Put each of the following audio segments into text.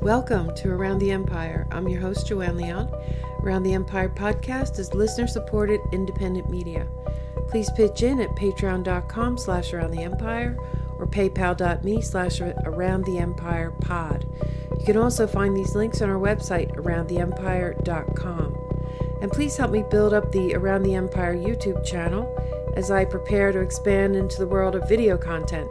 Welcome to Around the Empire. I'm your host, Joanne Leon. Around the Empire podcast is listener-supported independent media. Please pitch in at patreon.com/aroundtheempire or paypal.me/aroundtheempirepod. You can also find these links on our website, aroundtheempire.com. And please help me build up the Around the Empire YouTube channel as I prepare to expand into the world of video content.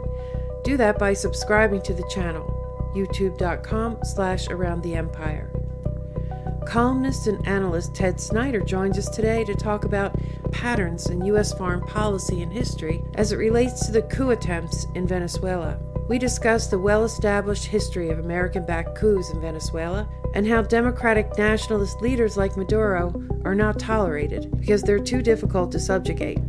Do that by subscribing to the channel, youtube.com/aroundtheempire. Columnist and analyst Ted Snider joins us today to talk about patterns in U.S. foreign policy and history as it relates to the coup attempts in Venezuela. We discuss the well-established history of American-backed coups in Venezuela and how democratic nationalist leaders like Maduro are not tolerated because they're too difficult to subjugate.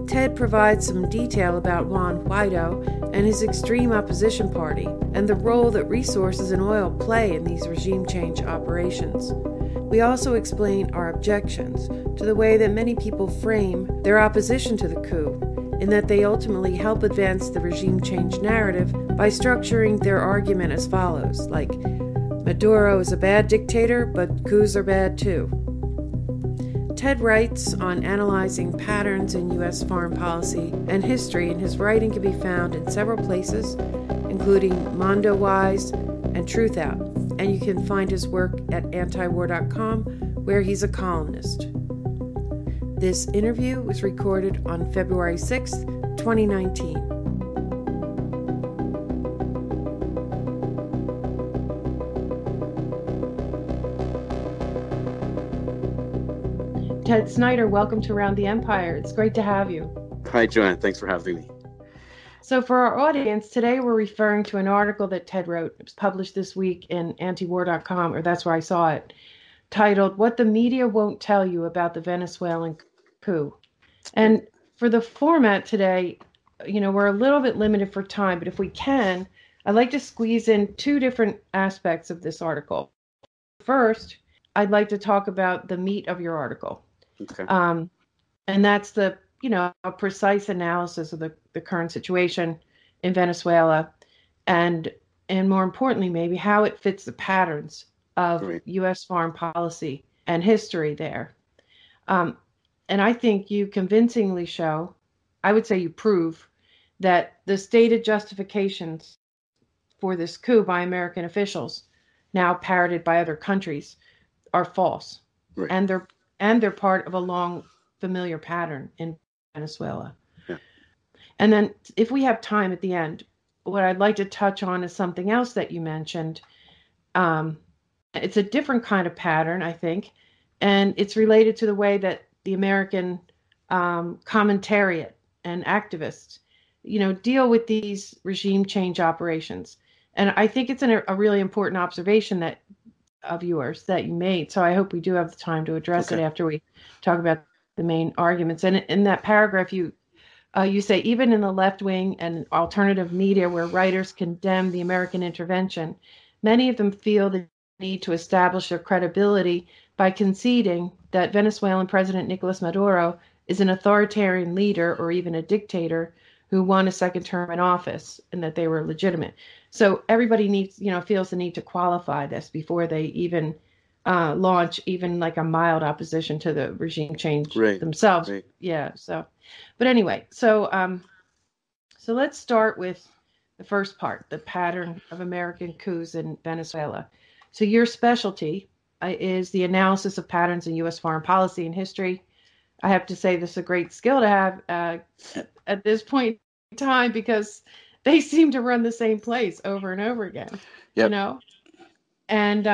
Ted provides some detail about Juan Guaidó and his extreme opposition party and the role that resources and oil play in these regime change operations. We also explain our objections to the way that many people frame their opposition to the coup, in that they ultimately help advance the regime change narrative by structuring their argument as follows, like, Maduro is a bad dictator, but coups are bad too. Ted writes on analyzing patterns in U.S. foreign policy and history, and his writing can be found in several places, including MondoWise and Truthout, and you can find his work at antiwar.com, where he's a columnist. This interview was recorded on February 6th, 2019. Ted Snider, welcome to Around the Empire. It's great to have you. Hi, Joanne. Thanks for having me. So for our audience, today we're referring to an article that Ted wrote. It was published this week in antiwar.com, or that's where I saw it, titled, What the Media Won't Tell You About the Venezuelan Coup. And for the format today, we're a little bit limited for time, but if we can, I'd like to squeeze in two different aspects of this article. First, I'd like to talk about the meat of your article. Okay. And that's a precise analysis of the current situation in Venezuela and more importantly, maybe how it fits the patterns of U.S. foreign policy and history there. And I think you convincingly show, I would say you prove, that the stated justifications for this coup by American officials, now parroted by other countries, are false. Right. And they're part of a long familiar pattern in Venezuela. Yeah. And then if we have time at the end, what I'd like to touch on is something else that you mentioned. It's a different kind of pattern, I think, and it's related to the way that the American commentariat and activists, deal with these regime change operations. And I think it's a really important observation of yours that you made. So I hope we do have the time to address it after we talk about the main arguments. And in that paragraph, you say, even in the left wing and alternative media where writers condemn the American intervention, many of them feel the need to establish their credibility by conceding that Venezuelan President Nicolas Maduro is an authoritarian leader or even a dictator who won a second term in office and that they were legitimate. So everybody feels the need to qualify this before they even launch even like a mild opposition to the regime change themselves. Right. Yeah. But anyway, so let's start with the first part, the pattern of American coups in Venezuela. So your specialty is the analysis of patterns in U.S. foreign policy and history. I have to say this is a great skill to have at this point in time because they seem to run the same place over and over again. Yep. And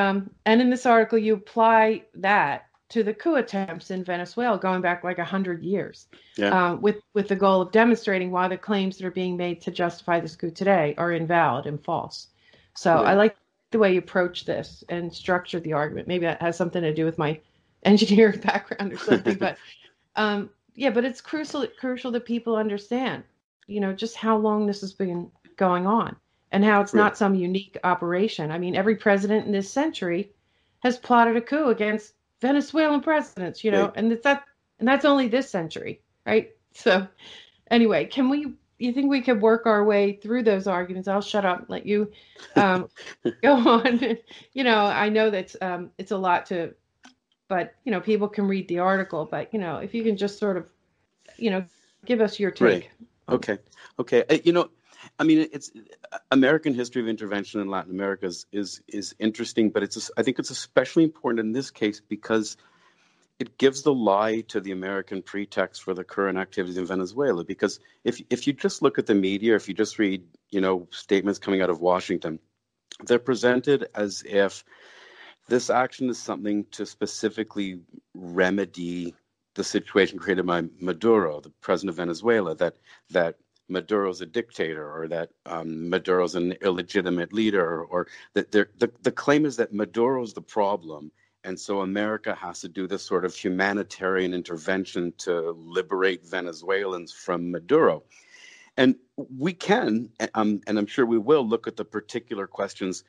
in this article, you apply that to the coup attempts in Venezuela going back like 100 years, with the goal of demonstrating why the claims that are being made to justify this coup today are invalid and false. So I like the way you approach this and structure the argument. Maybe that has something to do with my engineering background or something, but but it's crucial that people understand, just how long this has been going on and how it's not some unique operation. I mean, every president in this century has plotted a coup against Venezuelan presidents, and that's only this century, right? So anyway, can we you think we could work our way through those arguments? I'll shut up and let you go on. I know that's it's a lot to, but people can read the article. But if you can just sort of, give us your take. Right. Okay. It's American history of intervention in Latin America is interesting, but I think it's especially important in this case because it gives the lie to the American pretext for the current activities in Venezuela. Because if you just look at the media, if you just read, statements coming out of Washington, they're presented as if this action is something to specifically remedy the situation created by Maduro, the president of Venezuela, that Maduro's a dictator, or that Maduro's an illegitimate leader, or that the claim is that Maduro's the problem. And so America has to do this sort of humanitarian intervention to liberate Venezuelans from Maduro. And we can, and I'm sure we will, look at the particular questions.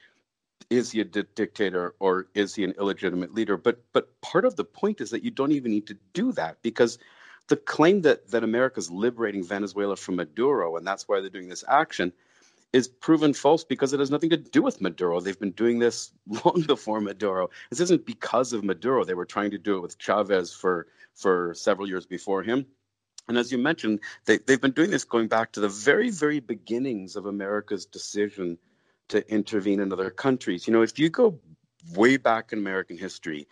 Is he a dictator or is he an illegitimate leader? But part of the point is that you don't even need to do that, because the claim that America's liberating Venezuela from Maduro, and that's why they're doing this action, is proven false because it has nothing to do with Maduro. They've been doing this long before Maduro. This isn't because of Maduro. They were trying to do it with Chavez for several years before him. And as you mentioned, they've been doing this going back to the very, very beginnings of America's decision to intervene in other countries. If you go way back in American history,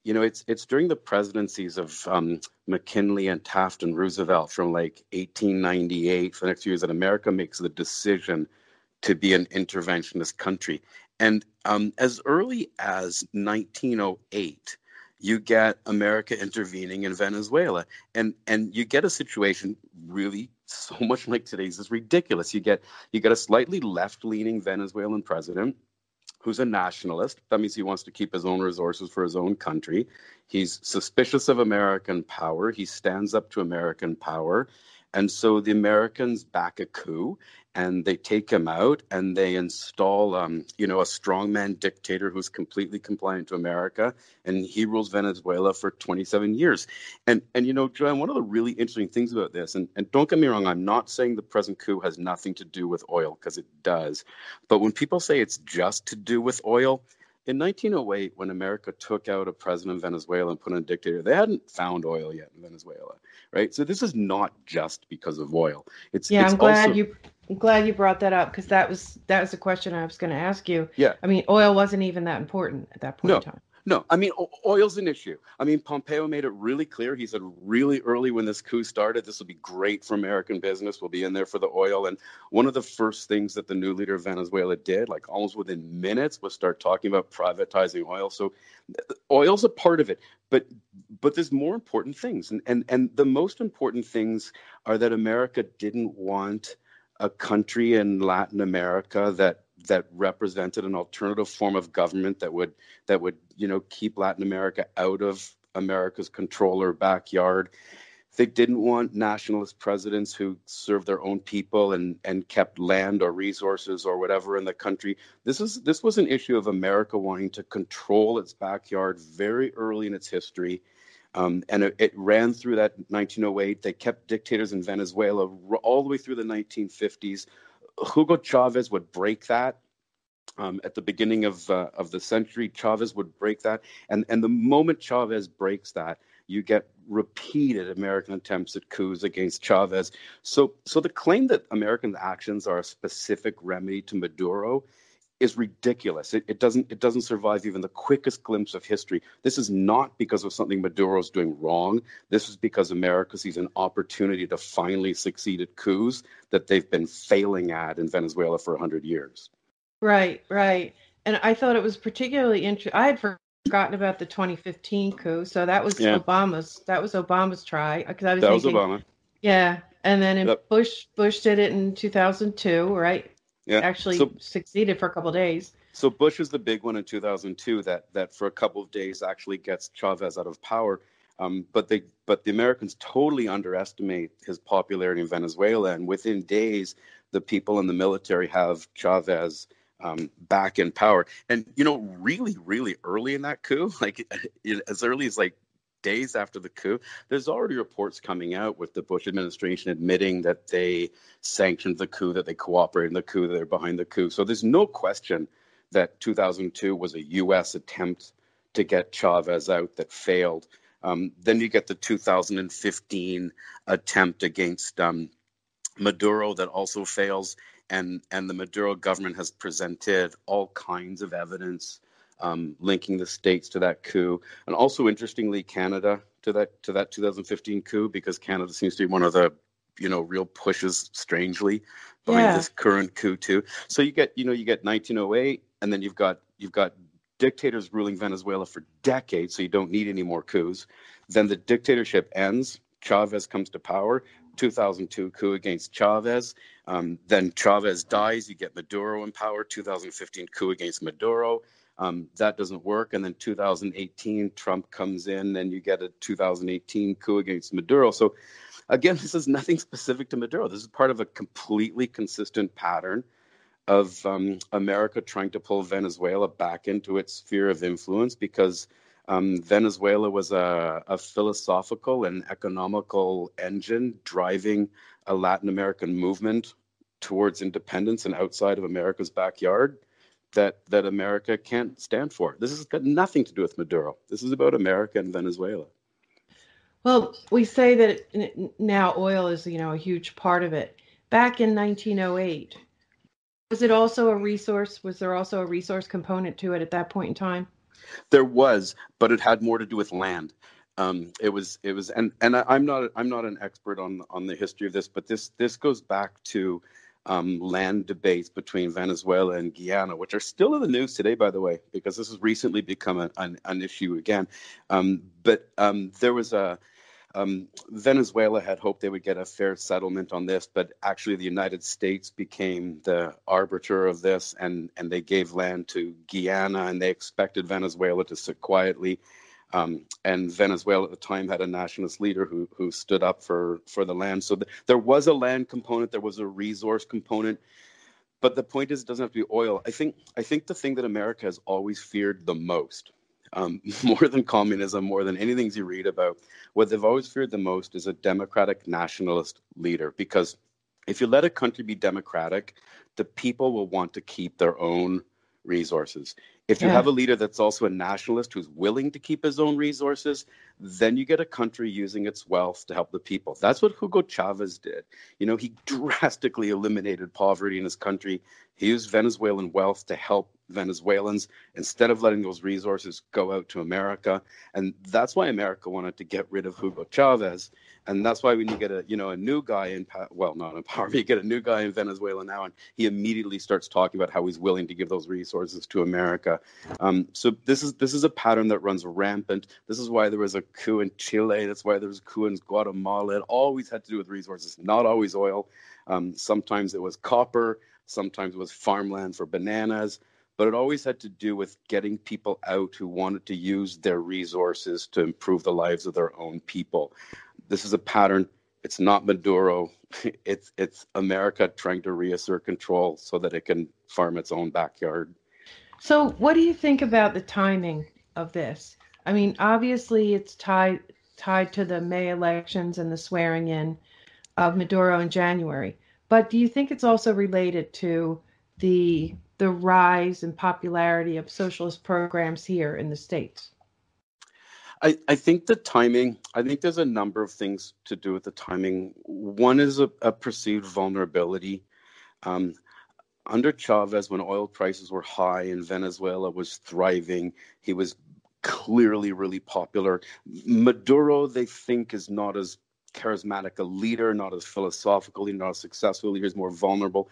it's during the presidencies of McKinley and Taft and Roosevelt from like 1898 for the next few years that America makes the decision to be an interventionist country. And as early as 1908, you get America intervening in Venezuela, and you get a situation really so much like today's is ridiculous. You get a slightly left-leaning Venezuelan president who's a nationalist. That means he wants to keep his own resources for his own country. He's suspicious of American power. He stands up to American power. And so the Americans back a coup, and they take him out, and they install, a strongman dictator who's completely compliant to America, and he rules Venezuela for 27 years. And Joanne, one of the really interesting things about this, and don't get me wrong, I'm not saying the present coup has nothing to do with oil, because it does. But when people say it's just to do with oil, in 1908, when America took out a president of Venezuela and put in a dictator, they hadn't found oil yet in Venezuela, right? So this is not just because of oil. I'm glad you brought that up, because that was a question I was going to ask you. Yeah. I mean, oil wasn't even that important at that point in time. No, I mean, oil's an issue. I mean, Pompeo made it really clear. He said really early when this coup started, this will be great for American business. We'll be in there for the oil. And one of the first things that the new leader of Venezuela did, like almost within minutes, was start talking about privatizing oil. So oil's a part of it. But there's more important things. And the most important things are that America didn't want a country in Latin America that represented an alternative form of government that would keep Latin America out of America's control or backyard. They didn't want nationalist presidents who served their own people and kept land or resources or whatever in the country. This was an issue of America wanting to control its backyard very early in its history. And it ran through that 1908. They kept dictators in Venezuela all the way through the 1950s. Hugo Chavez would break that. At the beginning of the century, Chavez would break that. And the moment Chavez breaks that, you get repeated American attempts at coups against Chavez. So the claim that American actions are a specific remedy to Maduro is ridiculous. It doesn't survive even the quickest glimpse of history. This is not because of something Maduro is doing wrong. This is because America sees an opportunity to finally succeed at coups that they've been failing at in Venezuela for 100 years. Right. And I thought it was particularly interesting. I had forgotten about the 2015 coup. So that was Obama's try. Because I was thinking, Obama. Yeah, and then Bush did it in 2002, right? Yeah, actually succeeded for a couple of days. So Bush is the big one in 2002 that for a couple of days actually gets Chavez out of power. But the Americans totally underestimate his popularity in Venezuela, and within days, the people in the military have Chavez back in power. And really, really early in that coup, like as early as like days after the coup, there's already reports coming out with the Bush administration admitting that they sanctioned the coup, that they cooperated in the coup, that they're behind the coup. So there's no question that 2002 was a U.S. attempt to get Chavez out that failed. Then you get the 2015 attempt against Maduro that also fails, and the Maduro government has presented all kinds of evidence linking the states to that coup, and also interestingly Canada to that 2015 coup, because Canada seems to be one of the real pushes, strangely, behind this current coup too. So you get 1908, and then you've got dictators ruling Venezuela for decades, so you don't need any more coups. Then the dictatorship ends. Chavez comes to power. 2002 coup against Chavez. Then Chavez dies. You get Maduro in power. 2015 coup against Maduro. That doesn't work. And then 2018, Trump comes in, and you get a 2018 coup against Maduro. So again, this is nothing specific to Maduro. This is part of a completely consistent pattern of America trying to pull Venezuela back into its sphere of influence, because Venezuela was a philosophical and economical engine driving a Latin American movement towards independence and outside of America's backyard that America can't stand for. This has got nothing to do with Maduro. This is about America and Venezuela. Well, we say that now oil is, a huge part of it. Back in 1908, was it also a resource? Was there also a resource component to it at that point in time? There was, but it had more to do with land. It was, and I'm not an expert on the history of this, but this goes back to land debates between Venezuela and Guyana, which are still in the news today, by the way, because this has recently become an issue again. But there was Venezuela had hoped they would get a fair settlement on this, but actually the United States became the arbiter of this, and they gave land to Guyana, and they expected Venezuela to sit quietly. And Venezuela at the time had a nationalist leader who stood up for the land. So there was a land component, there was a resource component, but the point is, it doesn't have to be oil. I think the thing that America has always feared the most, more than communism, more than anything you read about, what they've always feared the most is a democratic nationalist leader. Because if you let a country be democratic, the people will want to keep their own resources. If you have a leader that's also a nationalist who's willing to keep his own resources, then you get a country using its wealth to help the people. That's what Hugo Chavez did. He drastically eliminated poverty in his country. He used Venezuelan wealth to help Venezuelans instead of letting those resources go out to America. And that's why America wanted to get rid of Hugo Chavez. And that's why when you get a new guy in, well, not in power, you get a new guy in Venezuela now, and he immediately starts talking about how he's willing to give those resources to America. So this is a pattern that runs rampant. This is why there was a coup in Chile. That's why there was a coup in Guatemala. It always had to do with resources, not always oil. Sometimes it was copper. Sometimes it was farmland for bananas. But it always had to do with getting people out who wanted to use their resources to improve the lives of their own people. This is a pattern. It's not Maduro. It's America trying to reassert control so that it can farm its own backyard. So what do you think about the timing of this? I mean, obviously it's tied to the May elections and the swearing in of Maduro in January. But do you think it's also related to the rise in popularity of socialist programs here in the States? I think the timing, I think there's a number of things to do with the timing. One is a perceived vulnerability. Under Chavez, when oil prices were high and Venezuela was thriving, he was clearly really popular. Maduro, they think, is not as charismatic a leader, not as philosophical, not as successful. He's more vulnerable.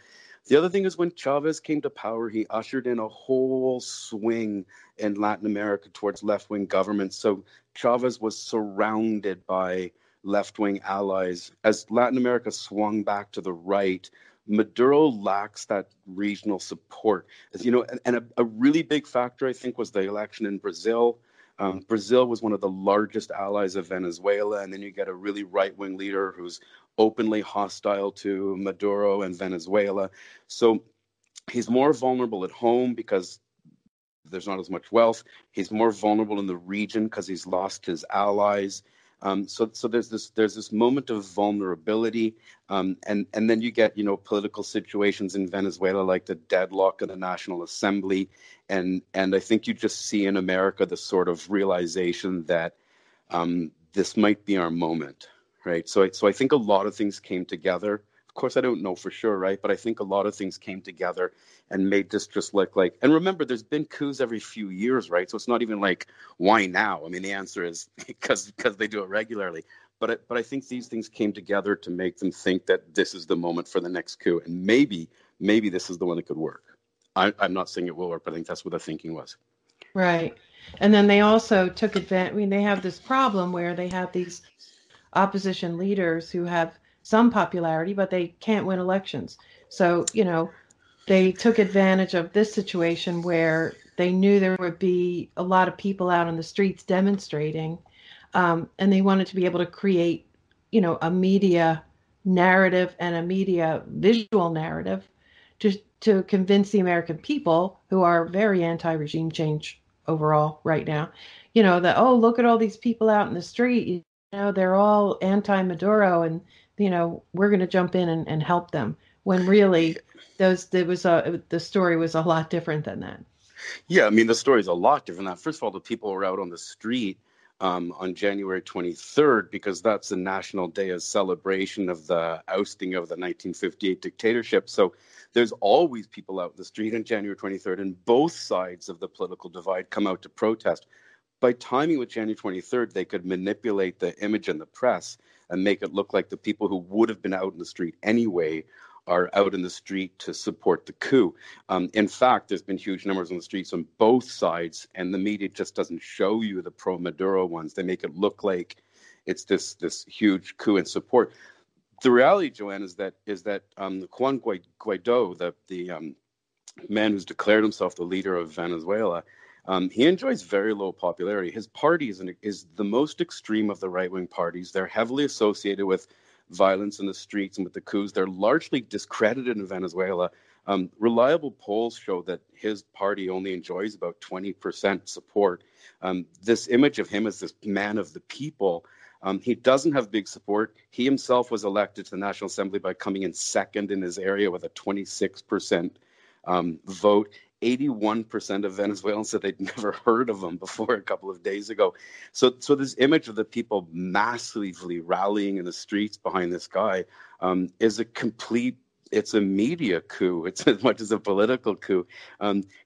The other thing is, when Chavez came to power, he ushered in a whole swing in Latin America towards left-wing governments. So Chavez was surrounded by left-wing allies. As Latin America swung back to the right, Maduro lacks that regional support. As you know, and a really big factor, I think, was the election in Brazil. Brazil was one of the largest allies of Venezuela, and then you get a really right-wing leader who's openly hostile to Maduro and Venezuela. So he's more vulnerable at home because there's not as much wealth. He's more vulnerable in the region because he's lost his allies. So there's this moment of vulnerability, and then you get political situations in Venezuela like the deadlock of the National Assembly, and I think you just see in America the sort of realization that this might be our moment, right? So I think a lot of things came together. Of course, I don't know for sure, right? But I think a lot of things came together and made this just look like. And remember, there's been coups every few years, right? So it's not even like, why now? I mean, the answer is because they do it regularly. But I think these things came together to make them think that this is the moment for the next coup, and maybe this is the one that could work. I'm not saying it will work, but I think that's what the thinking was. Right. And then they also took advantage. I mean, they have this problem where they have these opposition leaders who have some popularity, but they can't win elections. So, they took advantage of this situation where they knew there would be a lot of people out on the streets demonstrating, and they wanted to be able to create, a media narrative and a media visual narrative to convince the American people, who are very anti-regime change overall right now, that, oh, look at all these people out in the street, they're all anti-Maduro, and, we're going to jump in and help them. When really, the story was a lot different than that. Yeah, I mean, the story is a lot different than that. First of all, the people were out on the street on January 23rd because that's the National Day of celebration of the ousting of the 1958 dictatorship. So there's always people out in the street on January 23rd, and both sides of the political divide come out to protest. By timing with January 23rd, they could manipulate the image in the press and make it look like the people who would have been out in the street anyway are out in the street to support the coup. In fact, there's been huge numbers on the streets on both sides, and the media just doesn't show you the pro-Maduro ones. They make it look like it's this huge coup in support. The reality, Joanne, is that Juan Guaidó, the man who's declared himself the leader of Venezuela, he enjoys very low popularity. His party is the most extreme of the right-wing parties. They're heavily associated with violence in the streets and with the coups. They're largely discredited in Venezuela. Reliable polls show that his party only enjoys about 20% support. This image of him as this man of the people, he doesn't have big support. He himself was elected to the National Assembly by coming in second in his area with a 26% vote. 81% of Venezuelans said they'd never heard of him before a couple of days ago. So this image of the people massively rallying in the streets behind this guy is it's a media coup. It's as much as a political coup.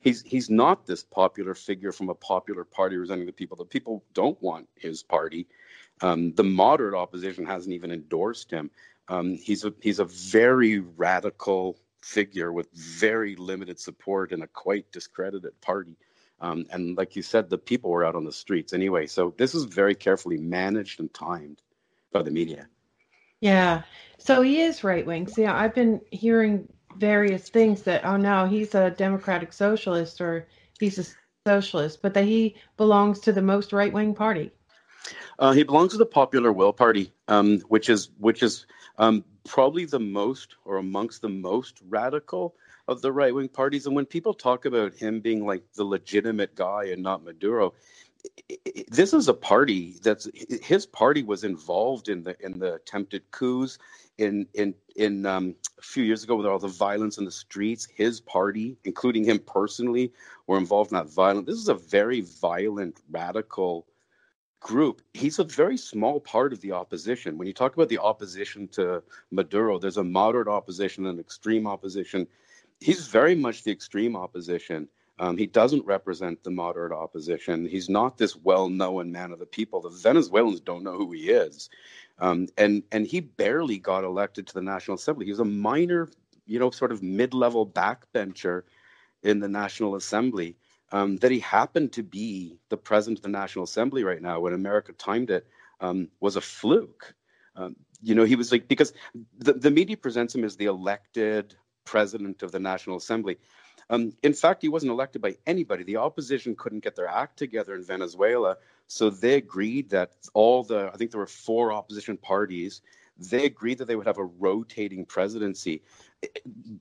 He's not this popular figure from a popular party representing the people. The people don't want his party. The moderate opposition hasn't even endorsed him. He's a very radical figure with very limited support in a quite discredited party. And like you said, the people were out on the streets anyway. So this is very carefully managed and timed by the media. Yeah. So he is right wing. See, I've been hearing various things that, oh no, he's a democratic socialist or he's a socialist, but that he belongs to the most right wing party. He belongs to the Popular Will Party, which is probably the most or amongst the most radical of the right-wing parties. And when people talk about him being like the legitimate guy and not Maduro, this is a party his party was involved in the attempted coups in a few years ago with all the violence in the streets. His party, including him personally, were involved in that violence. This is a very violent, radical group. He's a very small part of the opposition. When you talk about the opposition to Maduro, there's a moderate opposition and extreme opposition. He's very much the extreme opposition. He doesn't represent the moderate opposition. He's not this well-known man of the people. The Venezuelans don't know who he is. And he barely got elected to the National Assembly. He was a minor, sort of mid-level backbencher in the National Assembly. That he happened to be the president of the National Assembly right now when America timed it was a fluke. He was like, because the media presents him as the elected president of the National Assembly. In fact, he wasn't elected by anybody. The opposition couldn't get their act together in Venezuela, so they agreed that I think there were 4 opposition parties. they agreed that they would have a rotating presidency.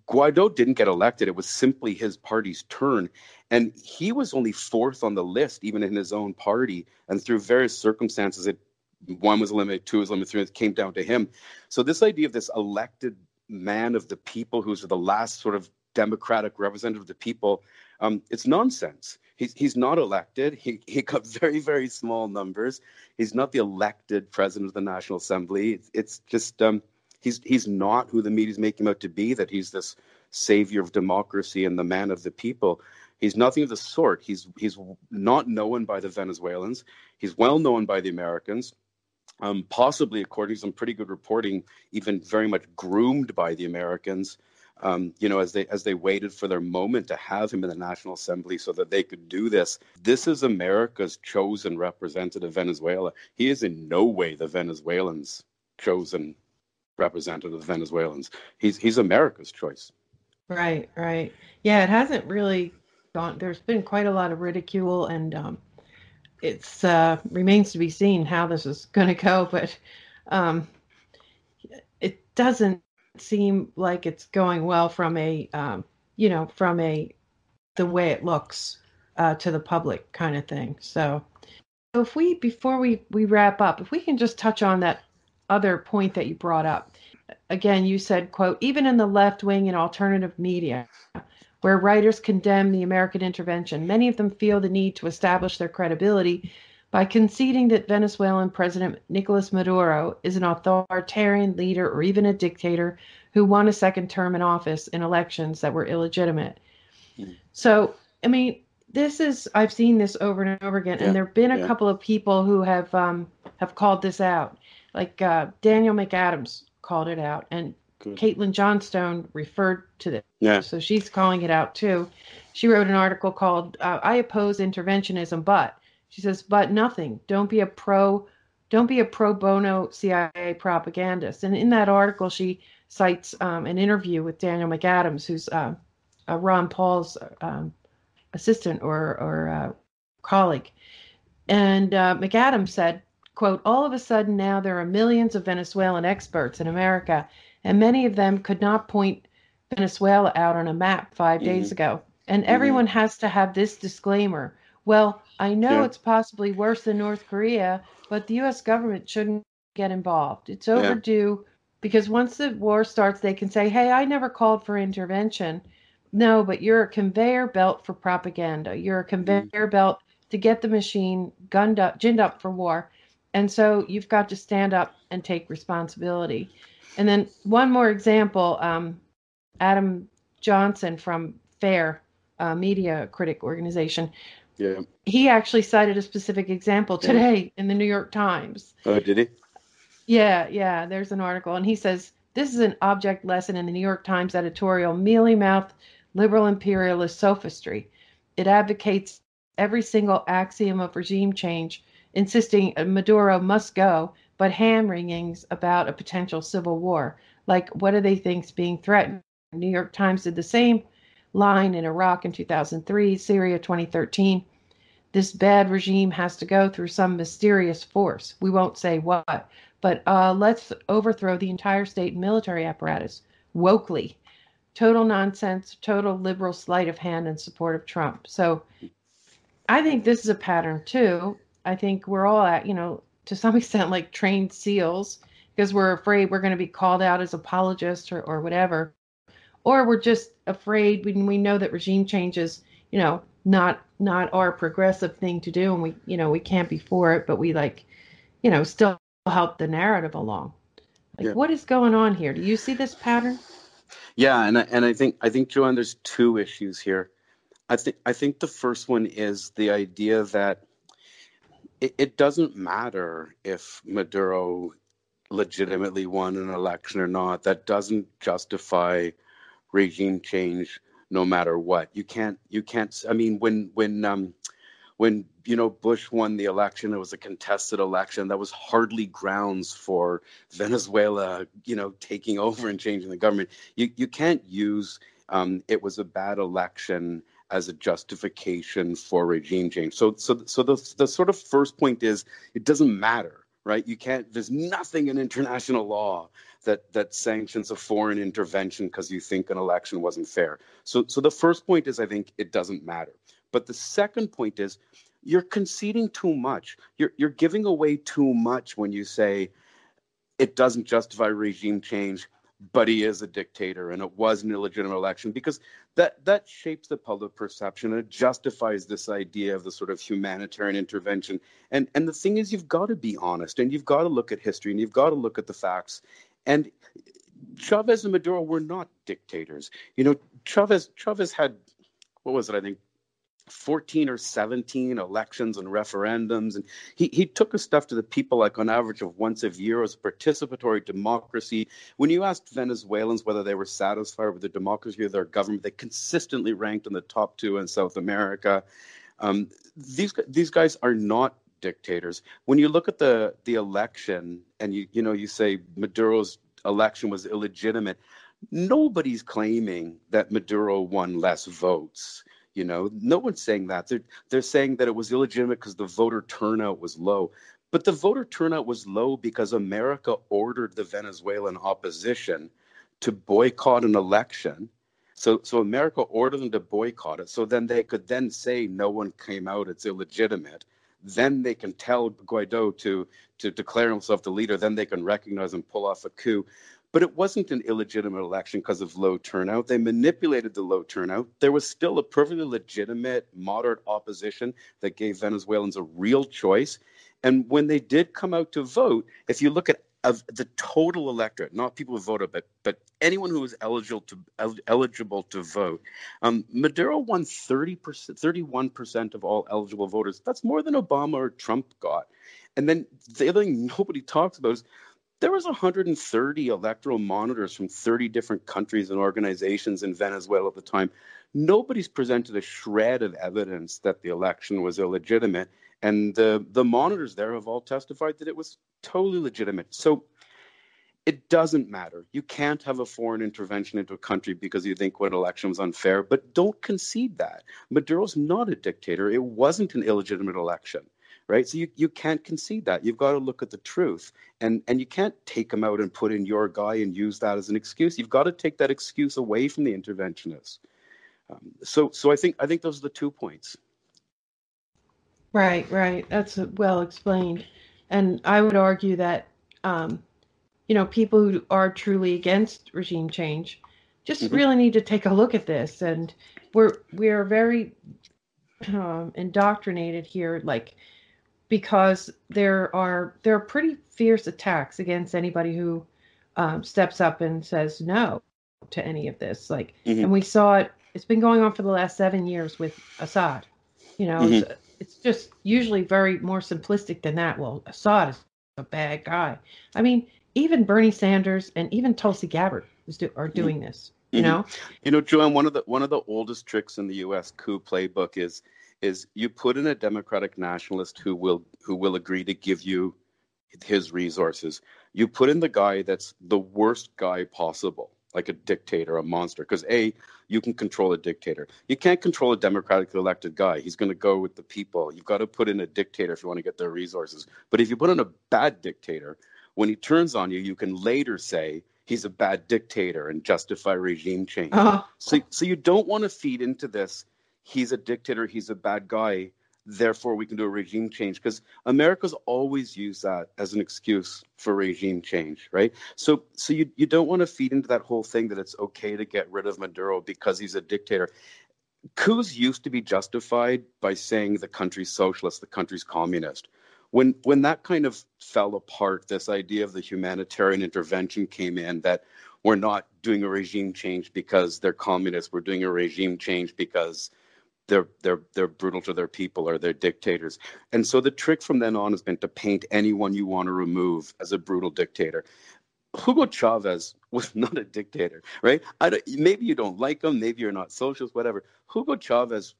Guaido didn't get elected. It was simply his party's turn. And he was only fourth on the list, even in his own party. And through various circumstances, one was eliminated, two was eliminated, three, it came down to him. So this idea of this elected man of the people, who's the last sort of democratic representative of the people, it's nonsense. He's not elected. He got very, very small numbers. He's not the elected president of the National Assembly. It's just he's not who the media's making him out to be, that he's this savior of democracy and the man of the people. He's nothing of the sort. He's not known by the Venezuelans. He's well known by the Americans. Possibly, according to some pretty good reporting, even very much groomed by the Americans, as they waited for their moment to have him in the National Assembly so that they could do this. This is America's chosen representative, Venezuela. He is in no way the Venezuelans' chosen representative of the Venezuelans. He's America's choice. Right. Yeah, it hasn't really gone. There's been quite a lot of ridicule, and it's remains to be seen how this is going to go, but it doesn't seem like it's going well from the way it looks to the public kind of thing. So if before we wrap up, if we can just touch on that other point that you brought up. Again, you said, quote, even in the left wing and alternative media, where writers condemn the American intervention, many of them feel the need to establish their credibility by conceding that Venezuelan President Nicolas Maduro is an authoritarian leader or even a dictator who won a second term in office in elections that were illegitimate. So, I mean, I've seen this over and over again, and there have been a couple of people who have called this out, like Daniel McAdams called it out, and Caitlin Johnstone referred to this. Yeah. So she's calling it out too. She wrote an article called I oppose interventionism, but she says, but nothing. Don't be a pro bono CIA propagandist. And in that article, she cites an interview with Daniel McAdams, who's Ron Paul's assistant or colleague. And McAdams said, quote, all of a sudden now there are millions of Venezuelan experts in America, and many of them could not point Venezuela out on a map 5 days ago. And everyone has to have this disclaimer. Well, I know it's possibly worse than North Korea, but the U.S. government shouldn't get involved. It's overdue because once the war starts, they can say, hey, I never called for intervention. No, but you're a conveyor belt for propaganda. You're a conveyor belt to get the machine ginned up for war. And so you've got to stand up and take responsibility. And then one more example, Adam Johnson from FAIR, media critic organization. Yeah. He actually cited a specific example today in the New York Times. Oh, did he? Yeah. There's an article. And he says, this is an object lesson in the New York Times editorial, mealy-mouthed liberal imperialist sophistry. It advocates every single axiom of regime change, insisting Maduro must go, but hand-wringings about a potential civil war. Like, what do they think is being threatened? New York Times did the same line in Iraq in 2003, Syria 2013. This bad regime has to go through some mysterious force. We won't say what, but let's overthrow the entire state and military apparatus, wokely. Total nonsense, total liberal sleight of hand in support of Trump. So I think this is a pattern too. I think we're all at, to some extent, like trained seals, because we're afraid we're going to be called out as apologists or whatever. Or we're just afraid when we know that regime change is, not our progressive thing to do, and we can't be for it, but we still help the narrative along. What is going on here? Do you see this pattern? Yeah, and I think Joanne, there's two issues here. I think the first one is the idea that it doesn't matter if Maduro legitimately won an election or not. That doesn't justify regime change no matter what. You can't I mean, when Bush won the election, it was a contested election. That was hardly grounds for Venezuela, taking over and changing the government. You can't use it was a bad election as a justification for regime change. So the sort of first point is it doesn't matter right? You can't, there's nothing in international law that sanctions a foreign intervention because you think an election wasn't fair. So the first point is, I think it doesn't matter. But the second point is, you're conceding too much. You're giving away too much when you say it doesn't justify regime change, but he is a dictator and it was an illegitimate election, because that shapes the public perception and it justifies this idea of the sort of humanitarian intervention. And the thing is, you've got to be honest and you've got to look at history and you've got to look at the facts. And Chavez and Maduro were not dictators. You know, Chavez had, what was it, I think 14 or 17 elections and referendums, and he took his stuff to the people like on average of once a year as participatory democracy. When you asked Venezuelans whether they were satisfied with the democracy of their government, they consistently ranked in the top 2 in South America. These guys are not dictators. When you look at the election and you say Maduro's election was illegitimate, nobody's claiming that Maduro won less votes. You know, no one's saying that. They're saying that it was illegitimate because the voter turnout was low. But the voter turnout was low because America ordered the Venezuelan opposition to boycott an election. So America ordered them to boycott it. So then they could then say no one came out, it's illegitimate. Then they can tell Guaidó to declare himself the leader. Then they can recognize and pull off a coup. But it wasn't an illegitimate election because of low turnout. They manipulated the low turnout. There was still a perfectly legitimate, moderate opposition that gave Venezuelans a real choice. And when they did come out to vote, if you look at the total electorate, not people who voted, but anyone who was eligible to vote, Maduro won 31% of all eligible voters. That's more than Obama or Trump got. And then the other thing nobody talks about is there was 130 electoral monitors from 30 different countries and organizations in Venezuela at the time. Nobody's presented a shred of evidence that the election was illegitimate. And the monitors there have all testified that it was totally legitimate. So it doesn't matter. You can't have a foreign intervention into a country because you think what election was unfair, but don't concede that. Maduro's not a dictator. It wasn't an illegitimate election. Right. So you can't concede that. You've got to look at the truth, and you can't take him out and put in your guy and use that as an excuse. You've got to take that excuse away from the interventionists. So I think those are the 2 points. Right. That's well explained. And I would argue that, people who are truly against regime change just really need to take a look at this. And we're very indoctrinated here, because there are pretty fierce attacks against anybody who steps up and says no to any of this. And we saw it. It's been going on for the last 7 years with Assad. It's just usually very more simplistic than that. Well, Assad is a bad guy. I mean, even Bernie Sanders and even Tulsi Gabbard are doing this. You know, Joanne, one of the oldest tricks in the U.S. coup playbook is you put in a Democratic nationalist who will agree to give you his resources. You put in the guy that's the worst guy possible, like a dictator, a monster, because you can control a dictator. You can't control a democratically elected guy. He's going to go with the people. You've got to put in a dictator if you want to get their resources. But if you put in a bad dictator, when he turns on you, you can later say he's a bad dictator and justify regime change. So you don't want to feed into this. He's a dictator, he's a bad guy, therefore we can do a regime change, because America's always used that as an excuse for regime change, right? So you don't want to feed into that whole thing that it's okay to get rid of Maduro because he's a dictator. Coups used to be justified by saying the country's socialist, the country's communist. When that kind of fell apart, this idea of the humanitarian intervention came in, that we're not doing a regime change because they're communists, we're doing a regime change because they're brutal to their people or they're dictators. And so the trick from then on has been to paint anyone you want to remove as a brutal dictator. Hugo Chavez was not a dictator, right? Maybe you don't like him, maybe you're not socialist, whatever. Hugo Chavez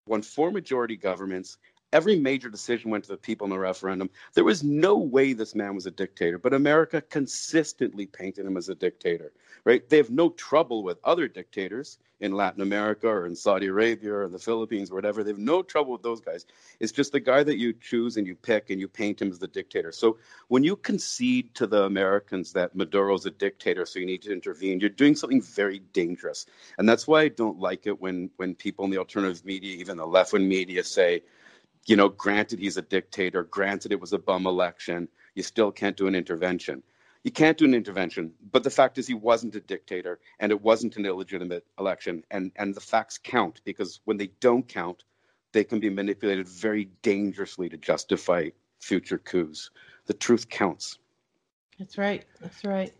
won 4 majority governments Every major decision went to the people in the referendum. There was no way this man was a dictator, but America consistently painted him as a dictator, right? They have no trouble with other dictators in Latin America or in Saudi Arabia or the Philippines or whatever. They have no trouble with those guys. It's just the guy that you choose and you pick and you paint him as the dictator. So when you concede to the Americans that Maduro's a dictator, so you need to intervene, you're doing something very dangerous. And that's why I don't like it when people in the alternative media, even the left-wing media, say, you know, granted he's a dictator, granted it was a bum election, you still can't do an intervention. You can't do an intervention, but the fact is he wasn't a dictator and it wasn't an illegitimate election. And the facts count, because when they don't count, they can be manipulated very dangerously to justify future coups. The truth counts. That's right. That's right.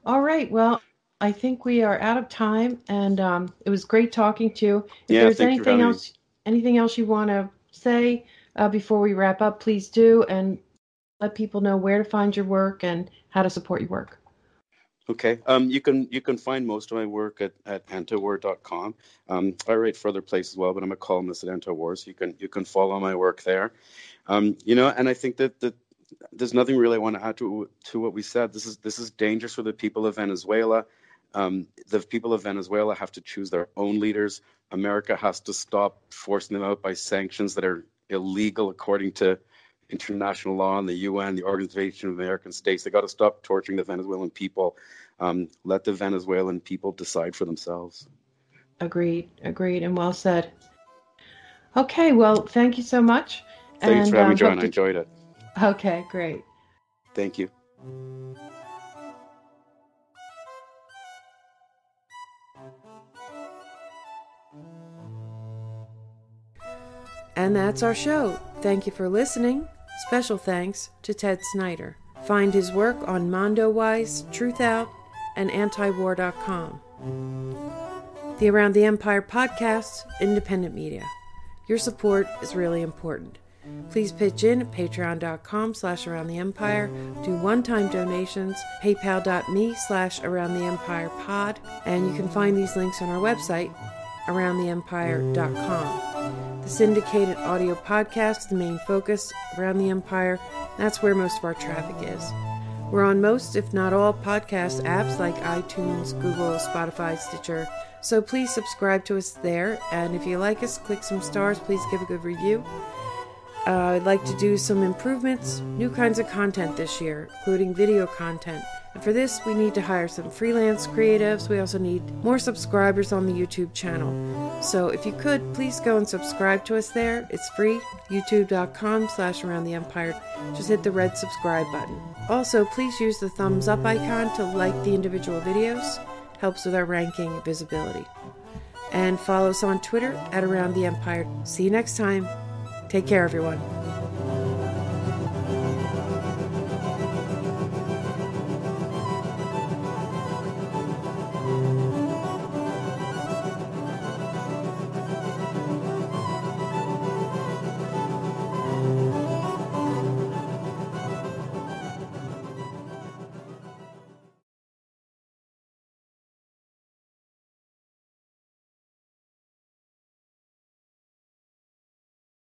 All right. Well, I think we are out of time, and it was great talking to you. If there's anything else you want to say before we wrap up, please do, and let people know where to find your work and how to support your work. Okay. You can find most of my work at antawar.com. I write for other places as well, but I'm a columnist at Antawar, so you can follow my work there. You know, and I think that there's nothing really I want to add to what we said. This is dangerous for the people of Venezuela. The people of Venezuela have to choose their own leaders. America has to stop forcing them out by sanctions that are illegal according to international law and the UN, the Organization of American States. They got to stop torturing the Venezuelan people. Let the Venezuelan people decide for themselves. Agreed, and well said. Okay, well, thank you so much. Thanks for having me, John. I enjoyed it. Okay, great. Thank you. And that's our show. Thank you for listening. Special thanks to Ted Snider. Find his work on MondoWise, Truthout, and antiwar.com. The Around the Empire podcast, independent media. Your support is really important. Please pitch in at patreon.com/aroundtheempire, do one-time donations, paypal.me/aroundtheempirepod, and you can find these links on our website, aroundtheempire.com. The syndicated audio podcast is the main focus around the empire. That's where most of our traffic is. We're on most, if not all, podcast apps like iTunes, Google, Spotify, Stitcher. So please subscribe to us there. And if you like us, click some stars. Please give a good review. I'd like to do some improvements, new kinds of content this year, including video content. And for this, we need to hire some freelance creatives. We also need more subscribers on the YouTube channel. So if you could, please go and subscribe to us there. It's free, youtube.com/aroundtheempire. Just hit the red subscribe button. Also, please use the thumbs up icon to like the individual videos. Helps with our ranking and visibility. And follow us on Twitter at Around the Empire. See you next time. Take care, everyone.